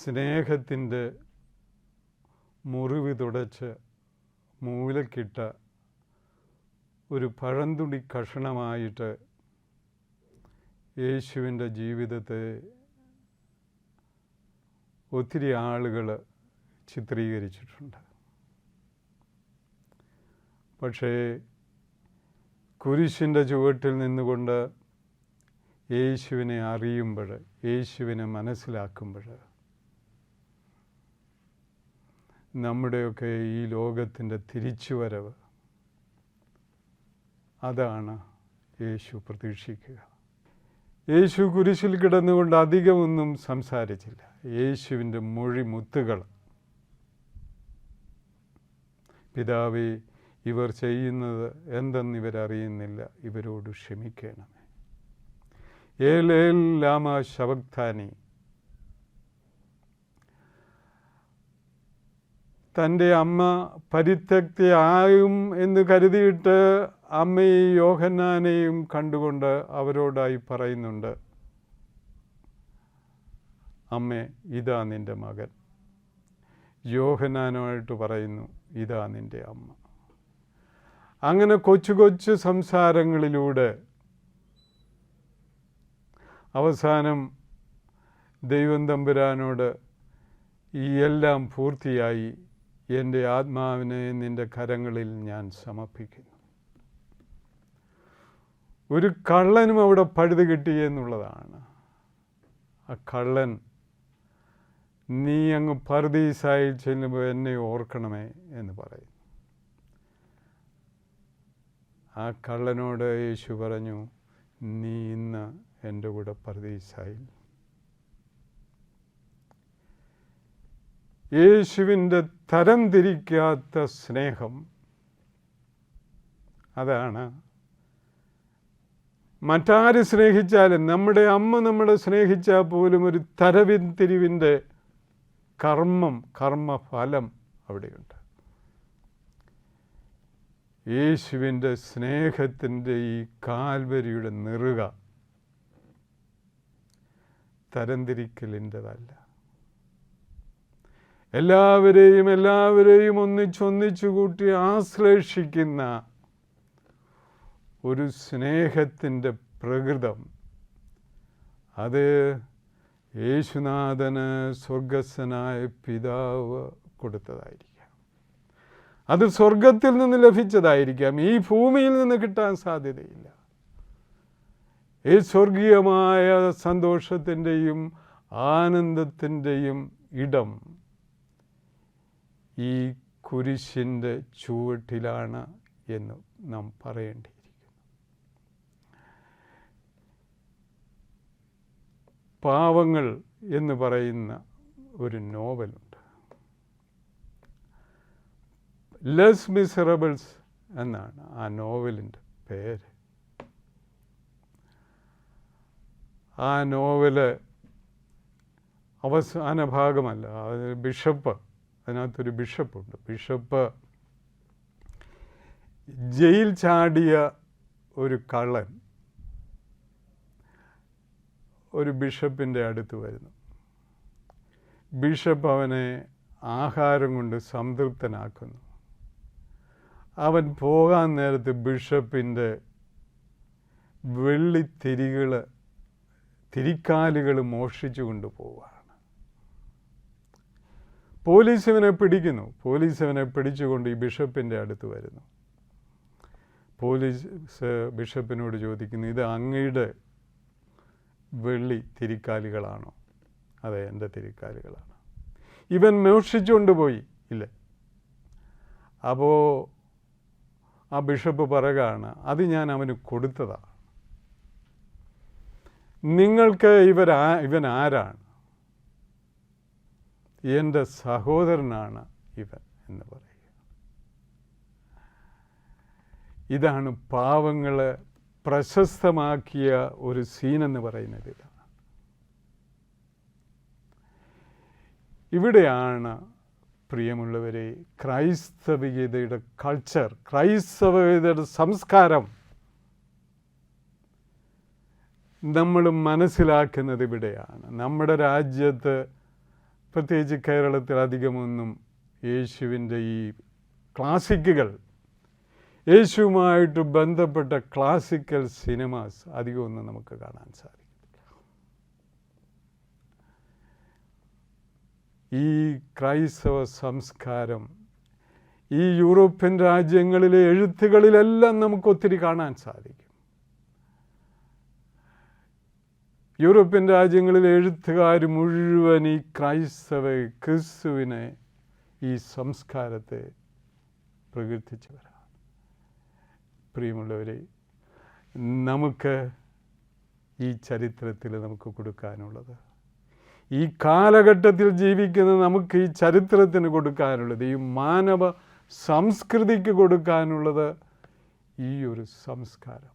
സ്നേഹത്തിൻ്റെ മുറിവ് തുടച്ച് മൂലക്കിട്ട ഒരു പഴന്തുണി കഷണമായിട്ട് യേശുവിൻ്റെ ജീവിതത്തെ ഒത്തിരി ആളുകൾ ചിത്രീകരിച്ചിട്ടുണ്ട്. പക്ഷേ കുരിശിൻ്റെ ചുവട്ടിൽ നിന്നുകൊണ്ട് യേശുവിനെ അറിയുമ്പോൾ, യേശുവിനെ മനസ്സിലാക്കുമ്പോൾ, നമ്മുടെയൊക്കെ ഈ ലോകത്തിൻ്റെ തിരിച്ചുവരവ്, അതാണ് യേശു പ്രതീക്ഷിക്കുക. യേശു കുരിശിൽ കിടന്നുകൊണ്ട് അധികമൊന്നും സംസാരിച്ചില്ല. യേശുവിൻ്റെ മൊഴിമുത്തുകൾ, പിതാവേ, ഇവർ ചെയ്യുന്നത് എന്തെന്നിവരറിയുന്നില്ല, ഇവരോട് ക്ഷമിക്കണമേ. ഏലേൽ ലാമ ശബക്താനി. തൻ്റെ അമ്മ പരിത്യക്തയായും എന്ന് കരുതിയിട്ട് അമ്മയെയും യോഹന്നാനെയും കണ്ടുകൊണ്ട് അവരോടായി പറയുന്നുണ്ട്, അമ്മേ, ഇതാ നിൻ്റെ മകൻ. യോഹന്നാനുമായിട്ട് പറയുന്നു, ഇതാ നിൻ്റെ അമ്മ. അങ്ങനെ കൊച്ചു കൊച്ചു സംസാരങ്ങളിലൂടെ അവസാനം ദൈവം തമ്പുരാനോട് ഈ എല്ലാം പൂർത്തിയായി, എൻ്റെ ആത്മാവിനെ നിൻ്റെ കരങ്ങളിൽ ഞാൻ സമർപ്പിക്കുന്നു. ഒരു കള്ളനും അവിടെ പഴുത് കിട്ടിയെന്നുള്ളതാണ്. ആ കള്ളൻ, നീ അങ്ങ് പർദീസായിൽ ചെല്ലുമ്പോൾ എന്നെ ഓർക്കണമേ എന്ന് പറയും. ആ കള്ളനോട് യേശു പറഞ്ഞു, നീ ഇന്ന് എൻ്റെ കൂടെ പർദീസായിൽ. യേശുവിൻ്റെ തരം തിരിക്കാത്ത സ്നേഹം, അതാണ്. മറ്റാര് സ്നേഹിച്ചാലും, നമ്മുടെ അമ്മ നമ്മളെ സ്നേഹിച്ചാൽ പോലും ഒരു തരംതിരിവിൻ്റെ കർമ്മഫലം അവിടെയുണ്ട്. യേശുവിൻ്റെ സ്നേഹത്തിൻ്റെ ഈ കാൽവരിയുടെ നെറുക തരംതിരിക്കലിൻ്റെതല്ല. എല്ലാവരെയും ഒന്നിച്ചു കൂട്ടി ആശ്ലേഷിക്കുന്ന ഒരു സ്നേഹത്തിൻ്റെ പ്രകൃതം, അത് യേശുനാഥന് സ്വർഗസ്ഥനായ പിതാവ് കൊടുത്തതായിരിക്കാം. അത് സ്വർഗത്തിൽ നിന്ന് ലഭിച്ചതായിരിക്കാം. ഈ ഭൂമിയിൽ നിന്ന് കിട്ടാൻ സാധ്യതയില്ല. ഈ സ്വർഗീയമായ സന്തോഷത്തിൻ്റെയും ആനന്ദത്തിൻ്റെയും ഇടം ഈ കുരിശിൻ്റെ ചുവട്ടിലാണ് എന്ന് നാം പറയേണ്ടിയിരിക്കുന്നു. പാവങ്ങൾ എന്ന് പറയുന്ന ഒരു നോവലുണ്ട്. ലെസ് മിസറബിൾസ് എന്നാണ് ആ നോവലിൻ്റെ പേര്. ആ നോവല് അവസാന ഭാഗമല്ല, അത് ബിഷപ്പ്, അതിനകത്തൊരു ബിഷപ്പുണ്ട്. ബിഷപ്പ് ജയിൽ ചാടിയ ഒരു കള്ളൻ ഒരു ബിഷപ്പിൻ്റെ അടുത്ത് വരുന്നു. ബിഷപ്പ് അവനെ ആഹാരം കൊണ്ട് സംതൃപ്തനാക്കുന്നു. അവൻ പോകാൻ നേരത്ത് ബിഷപ്പിൻ്റെ തിരിക്കാലുകൾ മോഷ്ടിച്ചു കൊണ്ടുപോവുകയാണ്. പോലീസ് ഇവനെ പിടിക്കുന്നു. പോലീസ് ഇവനെ പിടിച്ചുകൊണ്ട് ഈ ബിഷപ്പിൻ്റെ അടുത്ത് വരുന്നു. പോലീസ് ബിഷപ്പിനോട് ചോദിക്കുന്നു, ഇത് അങ്ങയുടെ തിരിക്കാലുകളാണോ? അതെ, എൻ്റെ തിരിക്കാലുകളാണ്. ഇവൻ മോഷ്ടിച്ചുകൊണ്ട് പോയി ഇല്ല. അപ്പോൾ ആ ബിഷപ്പ് പറയുകയാണ്, അത് ഞാൻ അവന് കൊടുത്തതാണ്. നിങ്ങൾക്ക് ഇവൻ ആരാണ്? എൻ്റെ സഹോദരനാണ് ഇവൻ എന്ന് പറയുക. ഇതാണ് പാവങ്ങളെ പ്രശസ്തമാക്കിയ ഒരു സീനെന്ന് പറയുന്നത്. ഇതാണ്. ഇവിടെയാണ് പ്രിയമുള്ളവരെ ക്രൈസ്തവികതയുടെ കൾച്ചർ, ക്രൈസ്തവതയുടെ സംസ്കാരം നമ്മൾ മനസ്സിലാക്കുന്നത് ഇവിടെയാണ്. നമ്മുടെ രാജ്യത്ത് പ്രത്യേകിച്ച് കേരളത്തിൽ അധികമൊന്നും യേശുവിൻ്റെ ഈ ക്ലാസിക്കുകൾ, യേശുവുമായിട്ട് ബന്ധപ്പെട്ട ക്ലാസിക്കൽ സിനിമാസ് അധികമൊന്നും നമുക്ക് കാണാൻ സാധിക്കും. ഈ ക്രൈസ്തവ സംസ്കാരം ഈ യൂറോപ്യൻ രാജ്യങ്ങളിലെ എഴുത്തുകളിലെല്ലാം നമുക്ക് ഒത്തിരി കാണാൻ സാധിക്കും. യൂറോപ്യൻ രാജ്യങ്ങളിലെ എഴുത്തുകാർ മുഴുവൻ ഈ ക്രിസ്തുവിനെ, ഈ സംസ്കാരത്തെ പ്രകീർത്തിച്ചവരാണ്. പ്രിയമുള്ളവരെ, നമുക്ക് ഈ ചരിത്രത്തിൽ നമുക്ക് കൊടുക്കാനുള്ളത്, ഈ കാലഘട്ടത്തിൽ ജീവിക്കുന്ന നമുക്ക് ഈ ചരിത്രത്തിന് കൊടുക്കാനുള്ളത്, ഈ മാനവ സംസ്കൃതിക്ക് കൊടുക്കാനുള്ളത് ഈ ഒരു സംസ്കാരം.